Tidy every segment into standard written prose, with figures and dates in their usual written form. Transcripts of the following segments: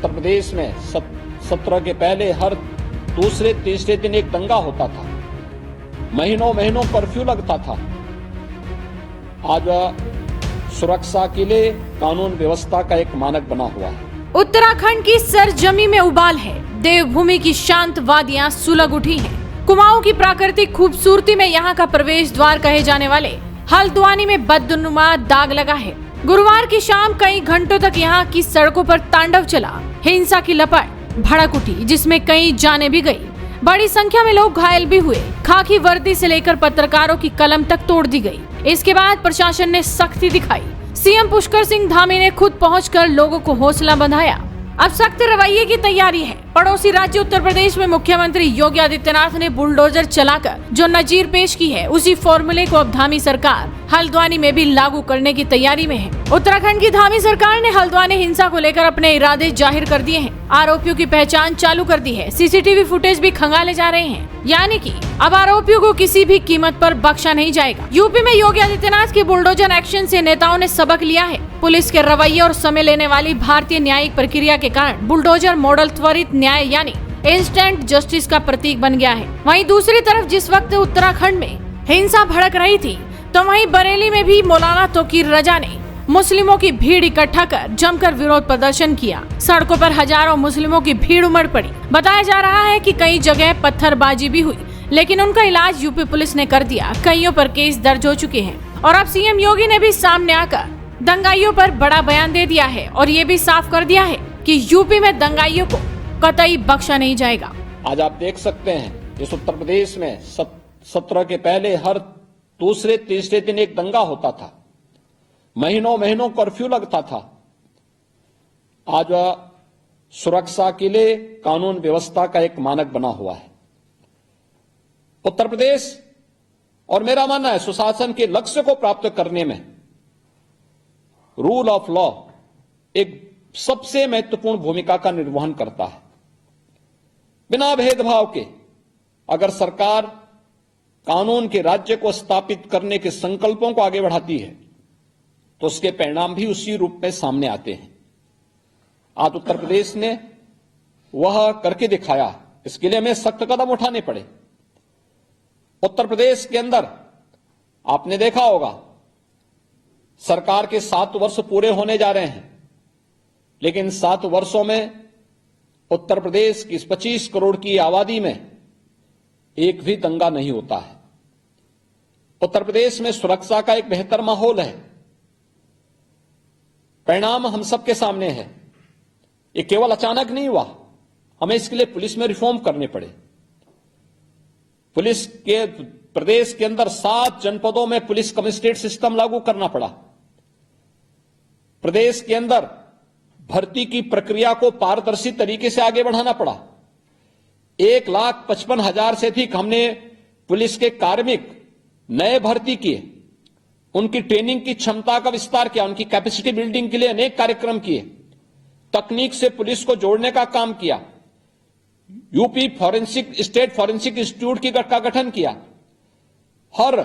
उत्तर प्रदेश में सत्र के पहले हर दूसरे तीसरे दिन एक दंगा होता था, महीनों महीनों कर्फ्यू लगता था। आज सुरक्षा के लिए कानून व्यवस्था का एक मानक बना हुआ है। उत्तराखंड की सरजमी में उबाल है, देवभूमि की शांत वादियां सुलग उठी हैं। कुमाऊं की प्राकृतिक खूबसूरती में यहाँ का प्रवेश द्वार कहे जाने वाले हल्द्वानी में बदनुमा दाग लगा है। गुरुवार की शाम कई घंटों तक यहाँ की सड़कों पर तांडव चला, हिंसा की लपट भड़क उठी, जिसमें कई जानें भी गई, बड़ी संख्या में लोग घायल भी हुए। खाकी वर्दी से लेकर पत्रकारों की कलम तक तोड़ दी गई। इसके बाद प्रशासन ने सख्ती दिखाई। सीएम पुष्कर सिंह धामी ने खुद पहुंचकर लोगों को हौसला बंधाया। अब सख्त रवैये की तैयारी है। पड़ोसी राज्य उत्तर प्रदेश में मुख्यमंत्री योगी आदित्यनाथ ने बुलडोजर चलाकर जो नजीर पेश की है, उसी फॉर्मूले को अब धामी सरकार हल्द्वानी में भी लागू करने की तैयारी में है। उत्तराखंड की धामी सरकार ने हल्द्वानी हिंसा को लेकर अपने इरादे जाहिर कर दिए हैं। आरोपियों की पहचान चालू कर दी है। सीसीटीवी फुटेज भी खंगाले जा रहे हैं, यानी कि अब आरोपियों को किसी भी कीमत पर बख्शा नहीं जाएगा। यूपी में योगी आदित्यनाथ के बुलडोजर एक्शन से नेताओं ने सबक लिया है। पुलिस के रवैये और समय लेने वाली भारतीय न्यायिक प्रक्रिया के कारण बुलडोजर मॉडल त्वरित न्याय यानी इंस्टेंट जस्टिस का प्रतीक बन गया है। वहीं दूसरी तरफ जिस वक्त उत्तराखंड में हिंसा भड़क रही थी, तो वहीं बरेली में भी मौलाना तोकीर रजा ने मुस्लिमों की भीड़ इकट्ठा कर जमकर विरोध प्रदर्शन किया। सड़कों पर हजारों मुस्लिमों की भीड़ उमड़ पड़ी। बताया जा रहा है कि कई जगह पत्थरबाजी भी हुई, लेकिन उनका इलाज यूपी पुलिस ने कर दिया। कईयों पर केस दर्ज हो चुके हैं और अब सीएम योगी ने भी सामने आकर दंगाइयों पर बड़ा बयान दे दिया है और ये भी साफ कर दिया है कि यूपी में दंगाइयों को कतई बख्शा नहीं जाएगा। आज आप देख सकते हैं इस उत्तर प्रदेश में सत्र के पहले हर दूसरे तीसरे दिन एक दंगा होता था, महीनों महीनों कर्फ्यू लगता था। आज सुरक्षा के लिए कानून व्यवस्था का एक मानक बना हुआ है। उत्तर प्रदेश और मेरा मानना है सुशासन के लक्ष्य को प्राप्त करने में रूल ऑफ लॉ एक सबसे महत्वपूर्ण भूमिका का निर्वहन करता है। बिना भेदभाव के अगर सरकार कानून के राज्य को स्थापित करने के संकल्पों को आगे बढ़ाती है, तो उसके परिणाम भी उसी रूप में सामने आते हैं। आज उत्तर प्रदेश ने वह करके दिखाया, इसके लिए हमें सख्त कदम उठाने पड़े। उत्तर प्रदेश के अंदर आपने देखा होगा सरकार के 7 वर्ष पूरे होने जा रहे हैं, लेकिन 7 वर्षों में उत्तर प्रदेश की 25 करोड़ की आबादी में एक भी दंगा नहीं होता है। उत्तर प्रदेश में सुरक्षा का एक बेहतर माहौल है। परिणाम हम सबके सामने है। ये केवल अचानक नहीं हुआ, हमें इसके लिए पुलिस में रिफॉर्म करने पड़े। पुलिस के प्रदेश के अंदर 7 जनपदों में पुलिस कमिश्नरेट सिस्टम लागू करना पड़ा। प्रदेश के अंदर भर्ती की प्रक्रिया को पारदर्शी तरीके से आगे बढ़ाना पड़ा। 1,55,000 से अधिक हमने पुलिस के कार्मिक नए भर्ती किए, उनकी ट्रेनिंग की क्षमता का विस्तार किया, उनकी कैपेसिटी बिल्डिंग के लिए अनेक कार्यक्रम किए, तकनीक से पुलिस को जोड़ने का काम किया, यूपी स्टेट फॉरेंसिक इंस्टीट्यूट का गठन किया। हर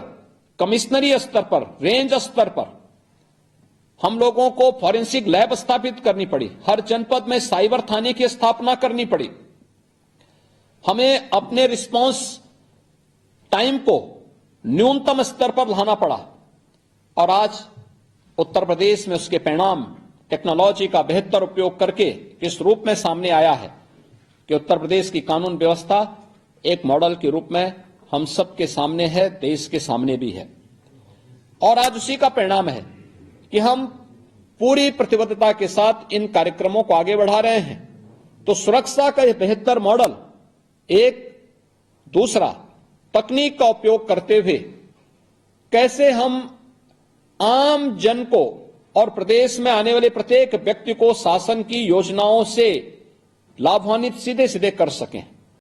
कमिश्नरी स्तर पर, रेंज स्तर पर हम लोगों को फॉरेंसिक लैब स्थापित करनी पड़ी। हर जनपद में साइबर थाने की स्थापना करनी पड़ी। हमें अपने रिस्पांस टाइम को न्यूनतम स्तर पर लाना पड़ा और आज उत्तर प्रदेश में उसके परिणाम टेक्नोलॉजी का बेहतर उपयोग करके किस रूप में सामने आया है कि उत्तर प्रदेश की कानून व्यवस्था एक मॉडल के रूप में हम सबके सामने है, देश के सामने भी है। और आज उसी का परिणाम है कि हम पूरी प्रतिबद्धता के साथ इन कार्यक्रमों को आगे बढ़ा रहे हैं। तो सुरक्षा का यह बेहतर मॉडल, एक दूसरा तकनीक का उपयोग करते हुए कैसे हम आम जन को और प्रदेश में आने वाले प्रत्येक व्यक्ति को शासन की योजनाओं से लाभान्वित सीधे सीधे कर सकें।